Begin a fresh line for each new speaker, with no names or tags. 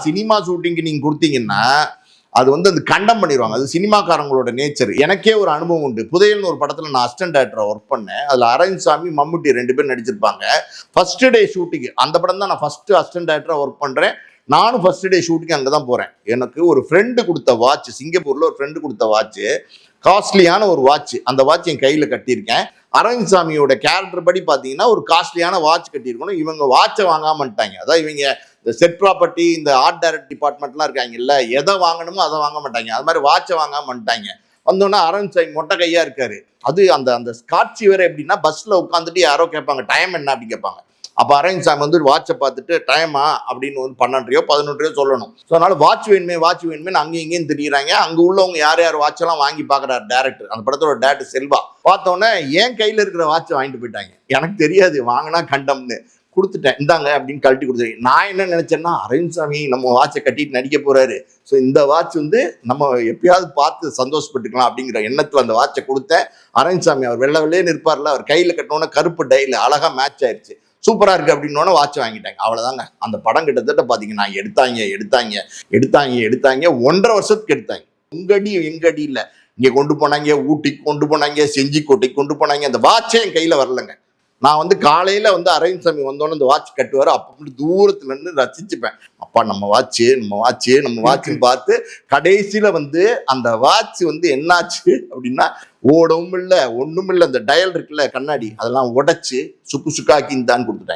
Cinema ஷூட்டிங்க்கு நீங்க கொடுத்தீங்கன்னா அது வந்து அந்த கண்டம் பண்ணிடுவாங்க. அது சினிமாக்காரங்களோட நேச்சர். எனக்கே ஒரு அனுபவம் உண்டு. புதையல்னு ஒரு படத்துல நான் அசிஸ்டன்ட் டைரக்டரா ஒர்க் பண்ணேன். அதுல அரவிந்த்சாமி, மம்முட்டி 2 பேர் நடிச்சிருப்பாங்க. ஃபர்ஸ்ட் டே ஷூட்டிங் அந்த படம் தான் நான் ஃபர்ஸ்ட் அசிஸ்டன்ட் டைரக்டரா ஒர்க் பண்றேன். நானும் ஃபர்ஸ்ட் டே ஷூட்டிங் அங்கதான் போறேன். எனக்கு ஒரு ஃப்ரெண்டு கொடுத்த வாட்ச், சிங்கப்பூர்ல ஒரு ஃப்ரெண்டு கொடுத்த வாட்ச், காஸ்ட்லியான ஒரு வாட்ச். அந்த வாட்ச் என் கையில கட்டியிருக்கேன். அரவிந்த்சாமியோட கேரக்டர் படி பாத்தீங்கன்னா ஒரு காஸ்ட்லியான வாட்ச் கட்டியிருக்கணும். இவங்க வாட்சை வாங்காமட்டாங்க. அதான் இவங்க இந்த செட் ப்ராப்பர்ட்டி, இந்த ஆர்ட் டைரக்ட் டிபார்ட்மெண்ட்லாம் இருக்காங்கல்ல, எதை வாங்கணுமோ அதை வாங்க மாட்டாங்க. அது மாதிரி வாட்சை வாங்காம வந்துட்டாங்க. வந்தோன்னா அரவிந்த்சாமி மொட்டை கையா இருக்காரு. அது அந்த அந்த காட்சி வேற எப்படின்னா, பஸ்ல உட்காந்துட்டு யாரோ கேட்பாங்க டைம் என்ன அப்படின்னு கேட்பாங்க. அப்ப அரவிந்த்சாமி வந்து வாட்சை பார்த்துட்டு டைமா அப்படின்னு வந்து 12 11 சொல்லணும். ஸோ அதனால வாட்ச் வேணுமே அங்கேயும் இங்கேயும் தெரியுறாங்க. அங்க உள்ளவங்க யார் யார் வாட்ச் எல்லாம் வாங்கி பாக்குறாரு டேரக்டர். அந்த படத்தோட டேரக்டர் செல்வா பார்த்தோன்னே என் கையில இருக்கிற வாட்சை வாங்கிட்டு போயிட்டாங்க. எனக்கு தெரியாது, வாங்கினா கண்டம்னு கொடுத்துட்டேன். இந்தாங்க அப்படின்னு கழட்டி கொடுத்துருக்கேன். நான் என்ன நினைச்சேன்னா, அரவிந்த்சாமி நம்ம வாட்சை கட்டிட்டு நடிக்க போறாரு, ஸோ இந்த வாட்ச் வந்து நம்ம எப்பயாவது பார்த்து சந்தோஷப்பட்டுக்கலாம் அப்படிங்கிற எண்ணத்துல அந்த வாட்சை கொடுத்தேன். அரவிந்த்சாமி அவர் வெள்ளையே இருப்பார்ல, அவர் கையில கட்டினோன்னா கருப்பு டைல அழகா மேட்ச் ஆயிடுச்சு. சூப்பரா இருக்கு அப்படின்னோட வாட்ச் வாங்கிட்டாங்க. அவ்வளவுதாங்க. அந்த படம் கிட்டத்தட்ட பாத்தீங்கன்னா எடுத்தாங்க 1.5 வருஷத்துக்கு எடுத்தாங்க. உங்கடி எங்கடி இல்ல, இங்க கொண்டு போனாங்க, ஊட்டிக்கு கொண்டு போனாங்க, செஞ்சிக்கோட்டைக்கு கொண்டு போனாங்க. அந்த வாட்சே என் கையில வரலங்க. நான் வந்து காலையில வந்து அரவிந்த்சாமி வந்தோன்னு இந்த வாட்ச் கட்டுவாரு. அப்படி தூரத்துல இருந்து ரசிச்சுப்பேன். அப்பா நம்ம வாட்சுன்னு பார்த்து கடைசியில வந்து அந்த வாட்ச் வந்து என்னாச்சு அப்படின்னா, ஓடவும் இல்லை ஒண்ணும் இல்லை. அந்த டயல் இருக்குல்ல கண்ணாடி, அதெல்லாம் உடைச்சு சுக்காக்கி தான் கொடுத்துட்டாங்க.